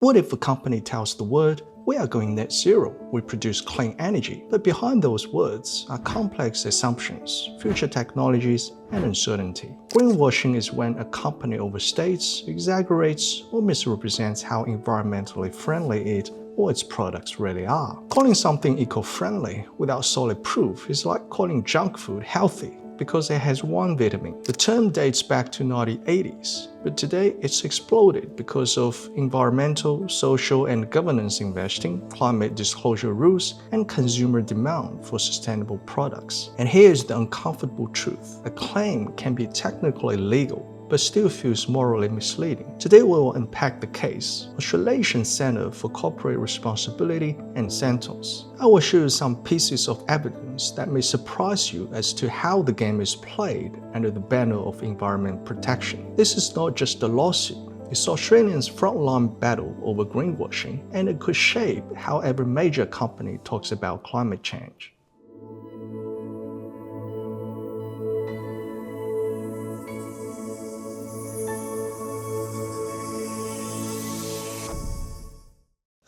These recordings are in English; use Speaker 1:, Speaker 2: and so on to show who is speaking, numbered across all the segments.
Speaker 1: What if a company tells the world, we are going net zero, we produce clean energy, but behind those words are complex assumptions, future technologies, and uncertainty. Greenwashing is when a company overstates, exaggerates, or misrepresents how environmentally friendly it or its products really are. Calling something eco-friendly without solid proof is like calling junk food healthy because it has one vitamin. The term dates back to 1980s, but today it's exploded because of environmental, social, and governance investing, climate disclosure rules, and consumer demand for sustainable products. And here's the uncomfortable truth. A claim can be technically legal, but still feels morally misleading. Today we will unpack the case, Australasian Centre for Corporate Responsibility and Santos. I will show you some pieces of evidence that may surprise you as to how the game is played under the banner of environment protection. This is not just a lawsuit. It's Australians' frontline battle over greenwashing, and it could shape how every major company talks about climate change.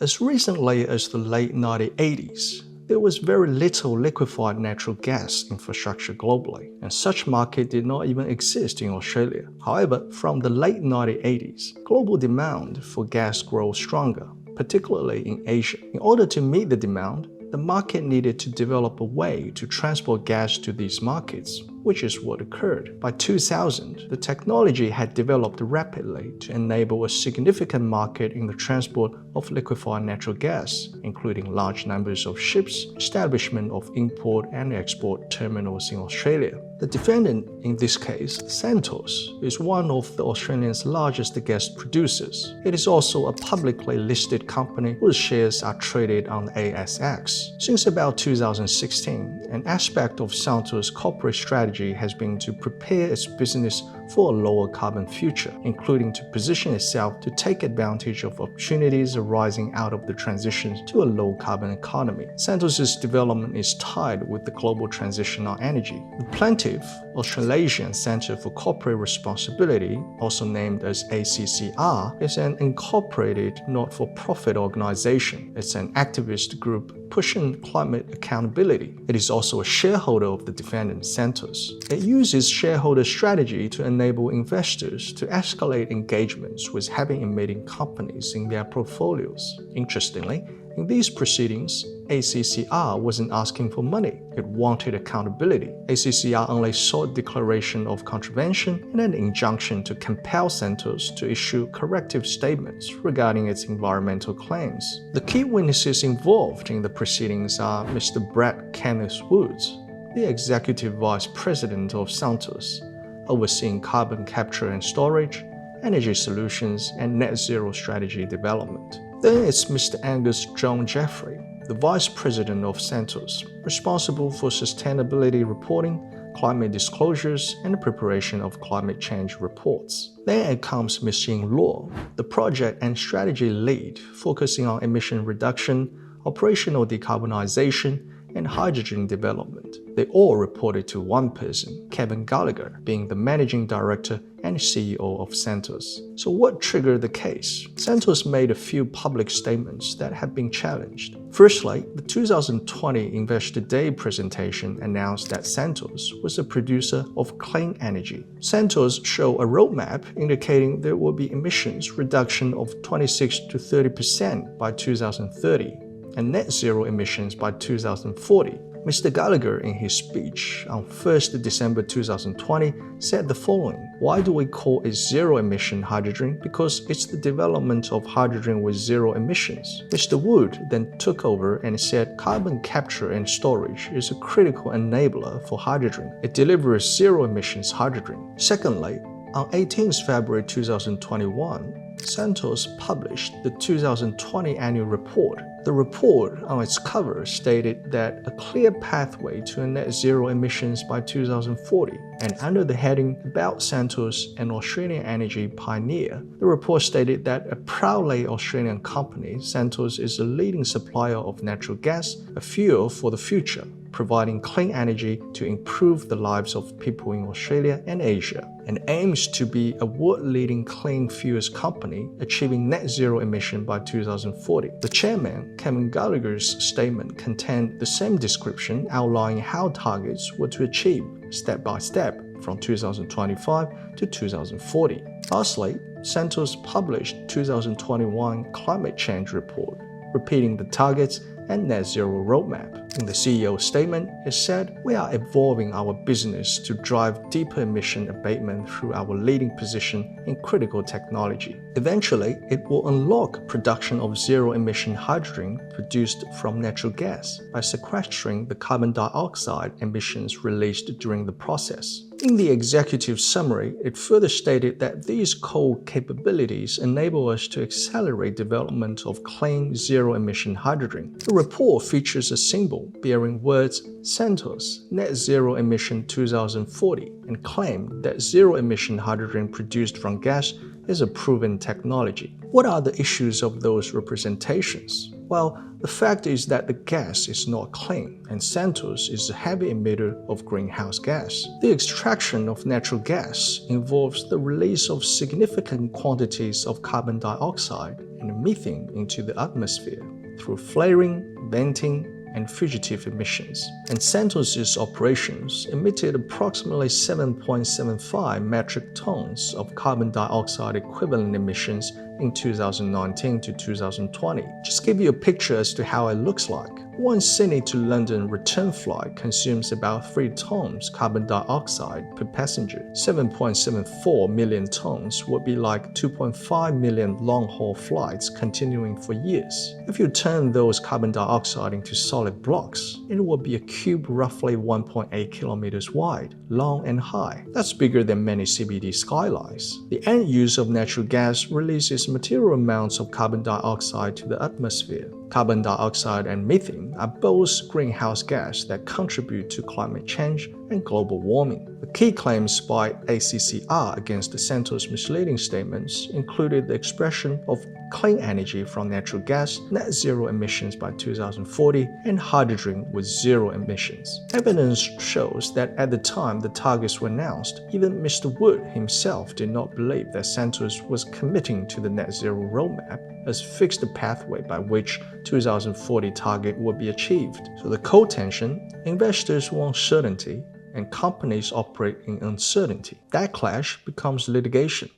Speaker 1: As recently as the late 1980s, there was very little liquefied natural gas infrastructure globally, and such market did not even exist in Australia. However, from the late 1980s, global demand for gas grew stronger, particularly in Asia. In order to meet the demand, the market needed to develop a way to transport gas to these markets, which is what occurred. By 2000, the technology had developed rapidly to enable a significant market in the transport of liquefied natural gas, including large numbers of ships, establishment of import and export terminals in Australia. The defendant in this case, Santos, is one of the Australia's largest gas producers. It is also a publicly listed company whose shares are traded on the ASX. Since about 2016, an aspect of Santos' corporate strategy has been to prepare its business for a lower carbon future, including to position itself to take advantage of opportunities arising out of the transition to a low carbon economy. Santos' development is tied with the global transition on energy. The plaintiff, Australasian Centre for Corporate Responsibility, also named as 𝗷cie𝗶H, is an incorporated not-for-profit organization. It's an activist group pushing climate accountability. It is also a shareholder of the defendant Santos. It uses shareholder strategy to enable investors to escalate engagements with heavy emitting companies in their portfolios. Interestingly, in these proceedings, 𝗷cie𝗶H wasn't asking for money, it wanted accountability. 𝗷cie𝗶H only sought declaration of contravention and an injunction to compel Santos to issue corrective statements regarding its environmental claims. The key witnesses involved in the proceedings are Mr. Kenneth Woods, the Executive Vice President of Santos, overseeing carbon capture and storage, energy solutions, and net zero strategy development. Then it's Mr. Angus John Jeffrey, the Vice President of Santos, responsible for sustainability reporting, climate disclosures, and the preparation of climate change reports. Then it comes Ms. Ying Luo, the project and strategy lead, focusing on emission reduction, operational decarbonization, and hydrogen development. They all reported to one person, Kevin Gallagher, being the Managing Director and CEO of Santos. So what triggered the case? Santos made a few public statements that have been challenged. Firstly, the 2020 Investor Day presentation announced that Santos was a producer of clean energy. Santos showed a roadmap indicating there will be emissions reduction of 26 to 30% by 2030. and net zero emissions by 2040. Mr. Gallagher, in his speech on 1st December 2020, said the following: "Why do we call it zero-emission hydrogen? Because it's the development of hydrogen with zero emissions." Mr. Wood then took over and said carbon capture and storage is a critical enabler for hydrogen. It delivers zero-emissions hydrogen. Secondly, on 18th February 2021, Santos published the 2020 annual report The report on its cover stated that a clear pathway to a net zero emissions by 2040, and under the heading About Santos, an Australian energy pioneer, the report stated that a proudly Australian company, Santos is a leading supplier of natural gas, a fuel for the future, providing clean energy to improve the lives of people in Australia and Asia, and aims to be a world-leading clean fuels company, achieving net zero emission by 2040. The chairman, 𝐀𝐛�𝐮𝐭's statement contained the same description outlining how targets were to achieve, step by step, from 2025 to 2040. Lastly, Santos published 2021 climate change report, repeating the targets and net zero roadmap. In the CEO's statement, it said, "We are evolving our business to drive deeper emission abatement through our leading position in critical technology. Eventually, it will unlock production of zero-emission hydrogen produced from natural gas by sequestering the carbon dioxide emissions released during the process." In the executive summary, it further stated that these core capabilities enable us to accelerate development of clean, zero-emission hydrogen. The report features a symbol bearing words Santos, Net Zero Emission 2040, and claimed that zero-emission hydrogen produced from gas is a proven technology. What are the issues of those representations? Well, the fact is that the gas is not clean, and Santos is a heavy emitter of greenhouse gas. The extraction of natural gas involves the release of significant quantities of carbon dioxide and methane into the atmosphere through flaring, venting, and fugitive emissions. And Santos's operations emitted approximately 7.75 metric tons of carbon dioxide equivalent emissions in 2019 to 2020. Just give you a picture as to how it looks like. One Sydney to London return flight consumes about 3 tons carbon dioxide per passenger. 7.74 million tons would be like 2.5 million long-haul flights continuing for years. If you turn those carbon dioxide into solid blocks, it will be a cube roughly 1.8 kilometers wide, long and high. That's bigger than many CBD skylines. The end use of natural gas releases material amounts of carbon dioxide to the atmosphere. Carbon dioxide and methane are both greenhouse gas that contribute to climate change and global warming. The key claims by 𝗷cie𝗶H against the Santos misleading statements included the expression of clean energy from natural gas, net zero emissions by 2040, and hydrogen with zero emissions. Evidence shows that at the time the targets were announced, even Mr. Wood himself did not believe that Santos was committing to the net zero roadmap as fixed pathway by which 2040 target would be achieved. So the co-tension, investors want certainty and companies operate in uncertainty. That clash becomes litigation.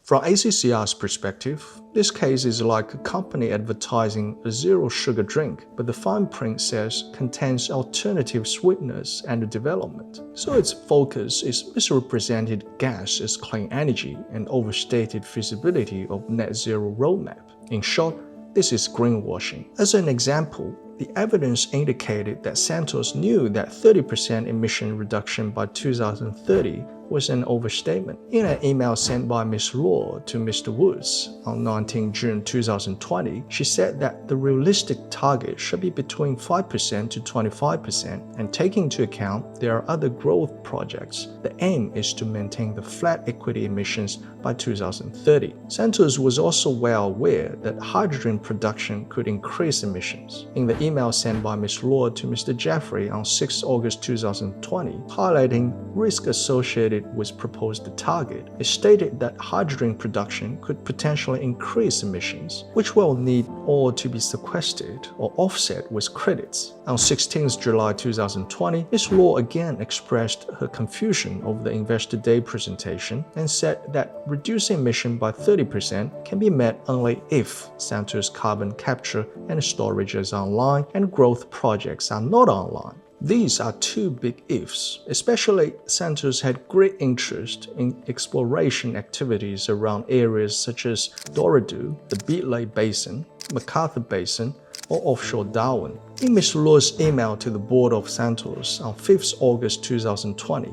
Speaker 1: From 𝗷cie𝗶H's perspective, this case is like a company advertising a zero-sugar drink, but the fine print says contains alternative sweeteners under development. So its focus is misrepresented gas as clean energy and overstated feasibility of net zero roadmap. In short, this is greenwashing. As an example, the evidence indicated that Santos knew that 30% emission reduction by 2030 was an overstatement. In an email sent by Ms. Law to Mr. Woods on 19 June 2020, she said that the realistic target should be between 5% to 25%, and taking into account there are other growth projects, the aim is to maintain the flat equity emissions by 2030. Santos was also well aware that hydrogen production could increase emissions. In the email sent by Ms. Law to Mr. Jeffrey on 6 August 2020, highlighting risk associated with proposed target, it stated that hydrogen production could potentially increase emissions, which will need all to be sequestered or offset with credits. On 16 July 2020, Ms. Law again expressed her confusion over the Investor Day presentation and said that reducing emission by 30% can be met only if Santos carbon capture and storage is online and growth projects are not online. These are two big ifs, especially Santos had great interest in exploration activities around areas such as Dorado, the Beatley Basin, MacArthur Basin, or offshore Darwin. In Ms. Law's email to the board of Santos on 5 August 2020,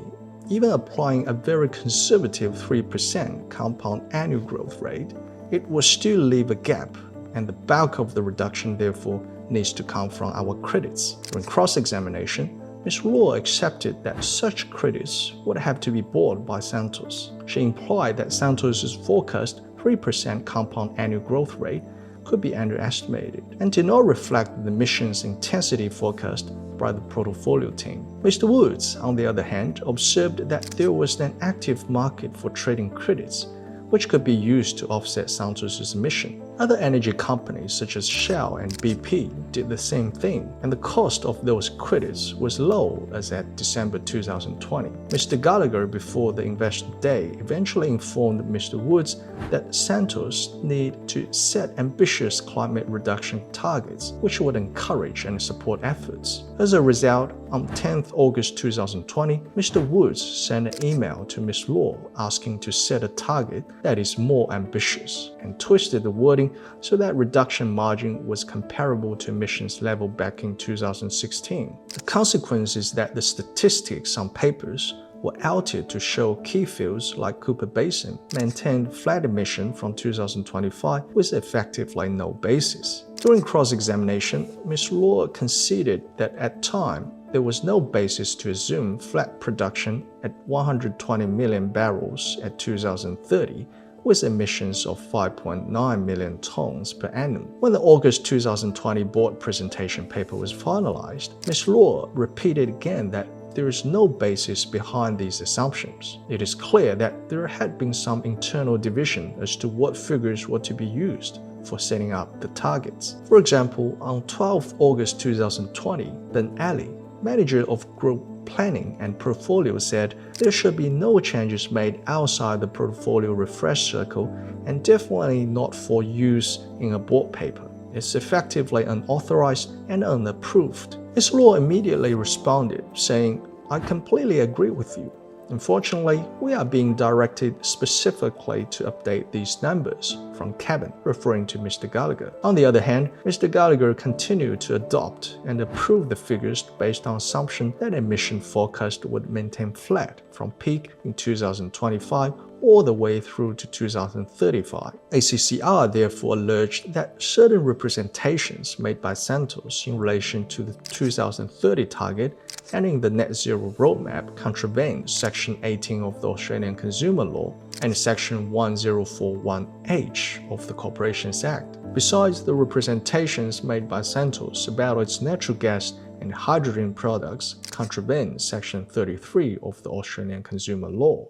Speaker 1: even applying a very conservative 3% compound annual growth rate, it will still leave a gap, and the bulk of the reduction therefore needs to come from our credits. During cross-examination, Ms. Law accepted that such credits would have to be bought by Santos. She implied that Santos's forecast 3% compound annual growth rate could be underestimated and did not reflect the emissions intensity forecast by the portfolio team. Mr. Woods, on the other hand, observed that there was an active market for trading credits, which could be used to offset Santos's emission. Other energy companies such as Shell and BP did the same thing, and the cost of those credits was low as at December 2020. Mr. Gallagher, before the investor day, eventually informed Mr. Woods that Santos need to set ambitious climate reduction targets, which would encourage and support efforts. As a result, on 10th August 2020, Mr. Woods sent an email to Ms. Law asking to set a target that is more ambitious, and twisted the wording so that reduction margin was comparable to emissions level back in 2016. The consequence is that the statistics on papers were altered to show key fields like Cooper Basin maintained flat emission from 2025 with effectively no basis. During cross-examination, Ms. Law conceded that at time there was no basis to assume flat production at 120 million barrels at 2030 with emissions of 5.9 million tons per annum. When the August 2020 board presentation paper was finalized, Ms. Law repeated again that there is no basis behind these assumptions. It is clear that there had been some internal division as to what figures were to be used for setting up the targets. For example, on 12 August 2020, Ben Ali, manager of Group Planning and Portfolio, said there should be no changes made outside the portfolio refresh circle and definitely not for use in a board paper. It's effectively unauthorized and unapproved. Ms. Law immediately responded, saying, "I completely agree with you. Unfortunately, we are being directed specifically to update these numbers from cabin," referring to Mr. Gallagher. On the other hand, Mr. Gallagher continued to adopt and approve the figures based on assumption that emission forecast would maintain flat from peak in 2025 all the way through to 2035. 𝗷cie𝗶H therefore alleged that certain representations made by Santos in relation to the 2030 target and in the net zero roadmap contravened Section 18 of the Australian Consumer Law and Section 1041H of the Corporations Act. Besides, the representations made by Santos about its natural gas and hydrogen products contravene Section 33 of the Australian Consumer Law.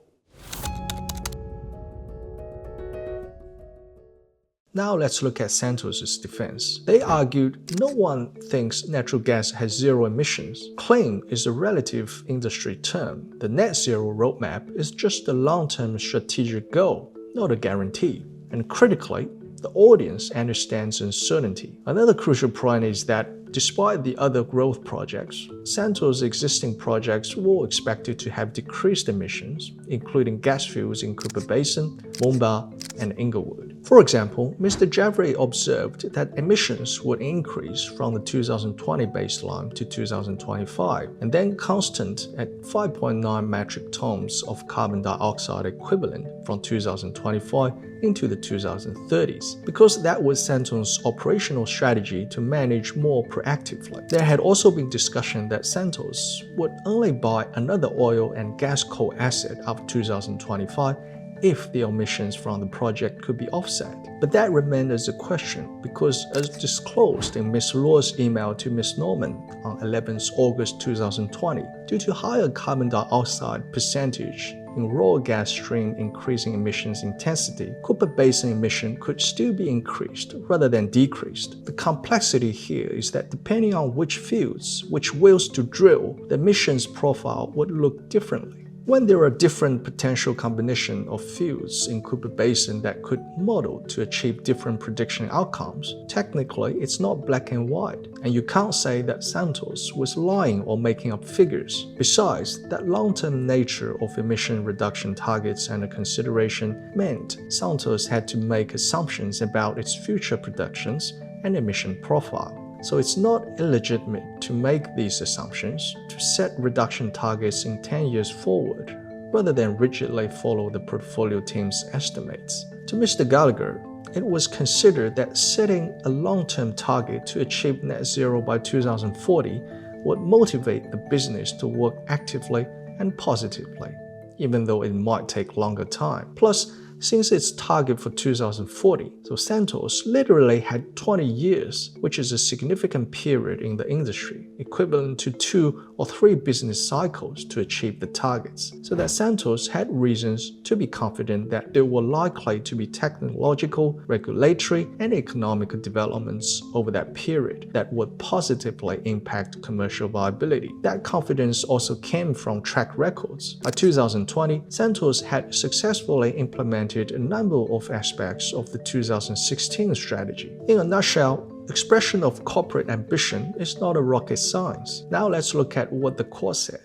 Speaker 1: Now let's look at Santos's defense. They argued no one thinks natural gas has zero emissions. Clean is a relative industry term. The net zero roadmap is just a long-term strategic goal, not a guarantee. And critically, the audience understands uncertainty. Another crucial point is that despite the other growth projects, Santos' existing projects were expected to have decreased emissions, including gas fields in Cooper Basin, Moomba, and Inglewood. For example, Mr. 𝗷cie𝗶হি observed that emissions would increase from the 2020 baseline to 2025, and then constant at 5.9 metric tons of carbon dioxide equivalent from 2025 into the 2030s, because that was Santos' operational strategy to manage more proactively. There had also been discussion that Santos would only buy another oil and gas coal asset after 2025 if the emissions from the project could be offset. But that remained as a question because, as disclosed in Ms. Law's email to Ms. Norman on 11th August 2020, due to higher carbon dioxide percentage in raw gas stream increasing emissions intensity, Cooper Basin emission could still be increased rather than decreased. The complexity here is that depending on which fields, which wells to drill, the emissions profile would look differently. When there are different potential combination of fields in Cooper Basin that could model to achieve different prediction outcomes, technically it's not black and white, and you can't say that Santos was lying or making up figures. Besides, that long-term nature of emission reduction targets and a consideration meant Santos had to make assumptions about its future productions and emission profile. So it's not illegitimate to make these assumptions to set reduction targets in 10 years forward, rather than rigidly follow the portfolio team's estimates. To Mr. Gallagher, It was considered that setting a long-term target to achieve net zero by 2040 would motivate the business to work actively and positively, even though it might take longer time. Plus, since its target for 2040, so Santos literally had 20 years, which is a significant period in the industry, equivalent to 2 or 3 business cycles to achieve the targets, so that Santos had reasons to be confident that there were likely to be technological, regulatory, and economic developments over that period that would positively impact commercial viability. That confidence also came from track records. By 2020, Santos had successfully implemented a number of aspects of the 2016 strategy. In a nutshell, expression of corporate ambition is not a rocket science. Now let's look at what the court said.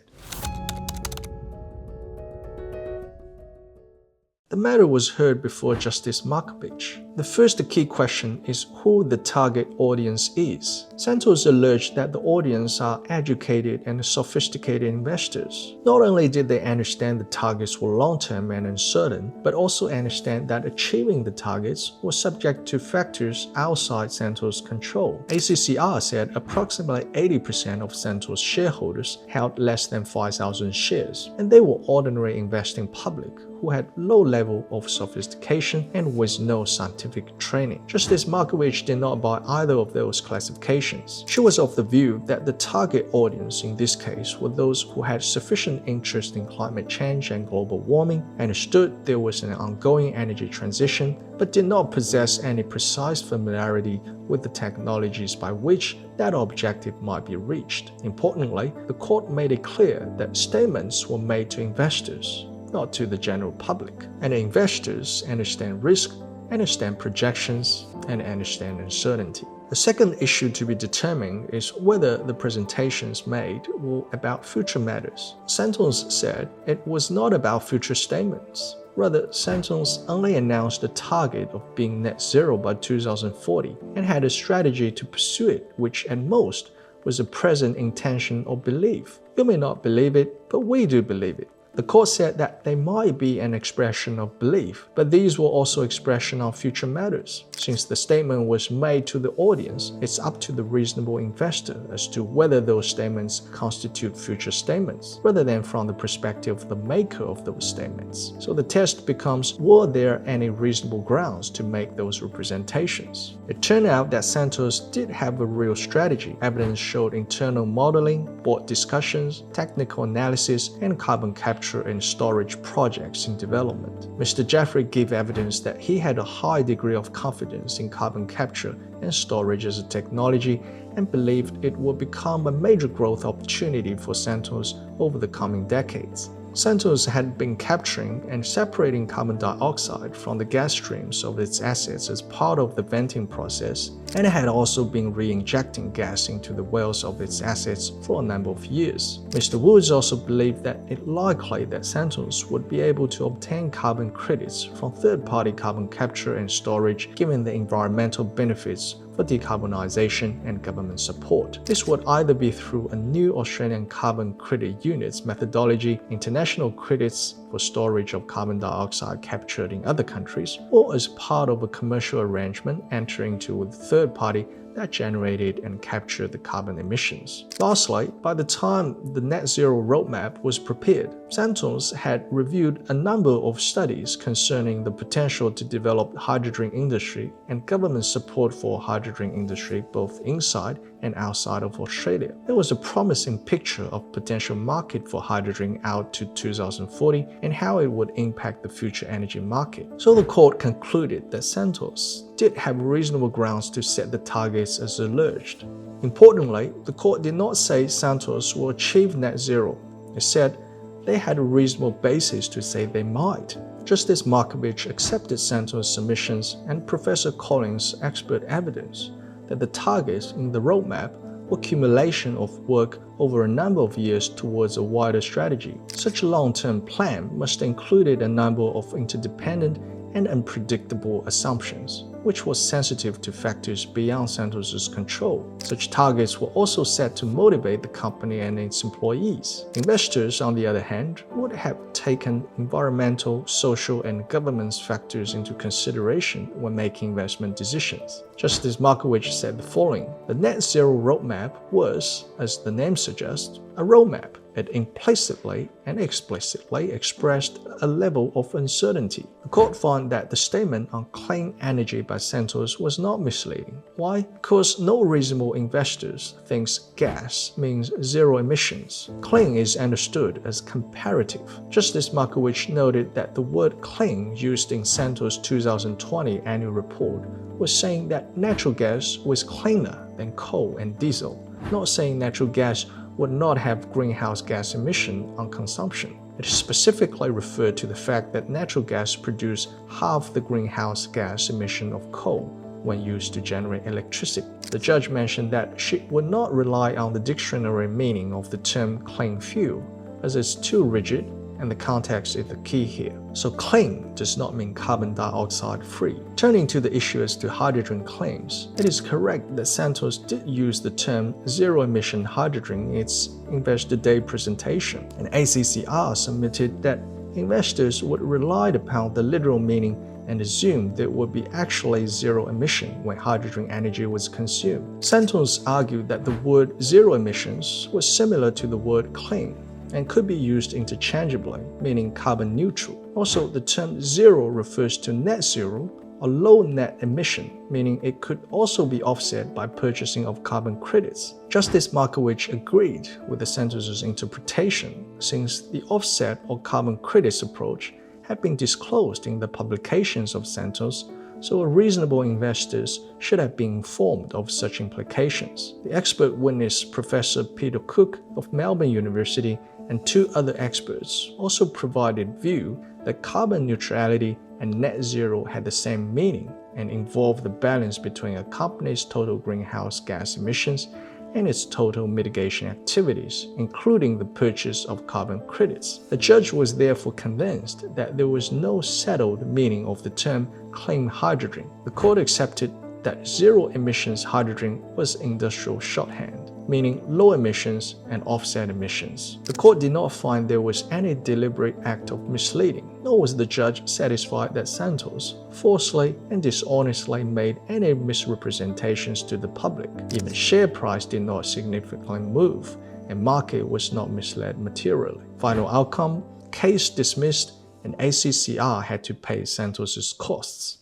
Speaker 1: The matter was heard before Justice 𝗷cie𝗶H. The first key question is who the target audience is. Santos alleged that the audience are educated and sophisticated investors. Not only did they understand the targets were long-term and uncertain, but also understand that achieving the targets was subject to factors outside Santos' control. 𝗷cie𝗶H said approximately 80% of Santos shareholders held less than 5,000 shares, and they were ordinary investing public who had low level of sophistication and with no scientific training. Justice 𝗷cie𝗶H did not buy either of those classifications. She was of the view that the target audience in this case were those who had sufficient interest in climate change and global warming, understood there was an ongoing energy transition, but did not possess any precise familiarity with the technologies by which that objective might be reached. Importantly, the court made it clear that statements were made to investors, not to the general public. And investors understand risk, understand projections, and understand uncertainty. The second issue to be determined is whether the presentations made were about future matters. Santos said it was not about future statements. Rather, Santos only announced the target of being net zero by 2040 and had a strategy to pursue it, which at most was a present intention or belief. You may not believe it, but we do believe it. The court said that they might be an expression of belief, but these were also expression of future matters. Since the statement was made to the audience, it's up to the reasonable investor as to whether those statements constitute future statements, rather than from the perspective of the maker of those statements. So the test becomes, were there any reasonable grounds to make those representations? It turned out that Santos did have a real strategy. Evidence showed internal modeling, board discussions, technical analysis, and carbon capture and storage projects in development. Mr. Jeffrey gave evidence that he had a high degree of confidence in carbon capture and storage as a technology and believed it would become a major growth opportunity for Santos over the coming decades. Santos had been capturing and separating carbon dioxide from the gas streams of its assets as part of the venting process, and had also been re-injecting gas into the wells of its assets for a number of years. Mr. Woods also believed that it likely that Santos would be able to obtain carbon credits from third-party carbon capture and storage given the environmental benefits for decarbonization and government support. This would either be through a new Australian carbon credit units methodology, international credits for storage of carbon dioxide captured in other countries, or as part of a commercial arrangement entering into with a third party that generated and captured the carbon emissions. Lastly, by the time the net zero roadmap was prepared, Santos had reviewed a number of studies concerning the potential to develop the hydrogen industry and government support for hydrogen industry both inside and outside of Australia. There was a promising picture of potential market for hydrogen out to 2040 and how it would impact the future energy market. So the court concluded that Santos did have reasonable grounds to set the targets as alleged. Importantly, the court did not say Santos will achieve net zero. It said they had a reasonable basis to say they might. Justice 𝗷cie𝗶H accepted Santos' submissions and Professor Collins' expert evidence that the targets in the roadmap were accumulation of work over a number of years towards a wider strategy. Such a long-term plan must include a number of interdependent and unpredictable assumptions. which was sensitive to factors beyond Santos' control. Such targets were also set to motivate the company and its employees. Investors, on the other hand, would have taken environmental, social, and governance factors into consideration when making investment decisions. Justice 𝗷cie𝗶H said the following: "The net zero roadmap was, as the name suggests, a roadmap. It implicitly and explicitly expressed a level of uncertainty." The court found that the statement on clean energy by Santos was not misleading. Why? Because no reasonable investors thinks gas means zero emissions. Clean is understood as comparative. Justice 𝗷cie𝗶H noted that the word clean used in Santos' 2020 annual report was saying that natural gas was cleaner than coal and diesel, not saying natural gas would not have greenhouse gas emission on consumption. It specifically referred to the fact that natural gas produced half the greenhouse gas emission of coal when used to generate electricity. The judge mentioned that she would not rely on the dictionary meaning of the term clean fuel, as it's too rigid and the context is the key here. So clean does not mean carbon dioxide free. Turning to the issue as to hydrogen claims, it is correct that Santos did use the term zero-emission hydrogen in its Investor Day presentation, and 𝗷cie𝗶H submitted that investors would rely upon the literal meaning and assume there would be actually zero emission when hydrogen energy was consumed. Santos argued that the word zero emissions was similar to the word clean and could be used interchangeably, meaning carbon neutral. Also, the term zero refers to net zero or low net emission, meaning it could also be offset by purchasing of carbon credits. Justice 𝗷cie𝗶H agreed with the Santos' interpretation, since the offset or carbon credits approach had been disclosed in the publications of Santos, so reasonable investors should have been informed of such implications. The expert witness, Professor Peter Cook of Melbourne University, and two other experts also provided view that carbon neutrality and net zero had the same meaning and involved the balance between a company's total greenhouse gas emissions and its total mitigation activities, including the purchase of carbon credits. The judge was therefore convinced that there was no settled meaning of the term clean hydrogen. The court accepted that zero emissions hydrogen was industrial shorthand, meaning low emissions and offset emissions. The court did not find there was any deliberate act of misleading, nor was the judge satisfied that Santos falsely and dishonestly made any misrepresentations to the public. Even share price did not significantly move, and market was not misled materially. Final outcome: case dismissed, and 𝗷cie𝗶H had to pay Santos' costs.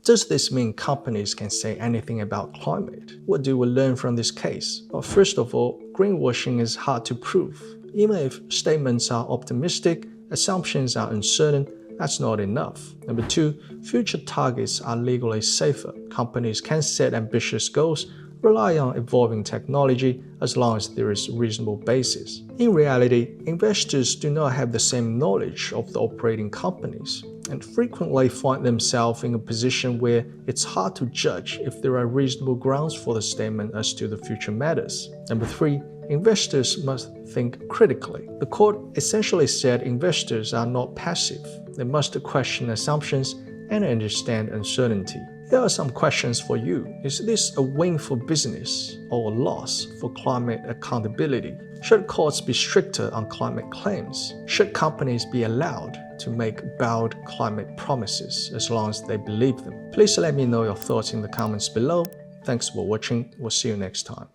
Speaker 1: Does this mean companies can say anything about climate? What do we learn from this case? Well, first of all, greenwashing is hard to prove. Even if statements are optimistic, assumptions are uncertain, that's not enough. Number two, future targets are legally safer. Companies can set ambitious goals, rely on evolving technology as long as there is a reasonable basis. In reality, investors do not have the same knowledge of the operating companies and frequently find themselves in a position where it's hard to judge if there are reasonable grounds for the statement as to the future matters. Number three, investors must think critically. The court essentially said investors are not passive. They must question assumptions and understand uncertainty. Here are some questions for you. Is this a win for business or a loss for climate accountability? Should courts be stricter on climate claims? Should companies be allowed to make bold climate promises as long as they believe them? Please let me know your thoughts in the comments below. Thanks for watching. We'll see you next time.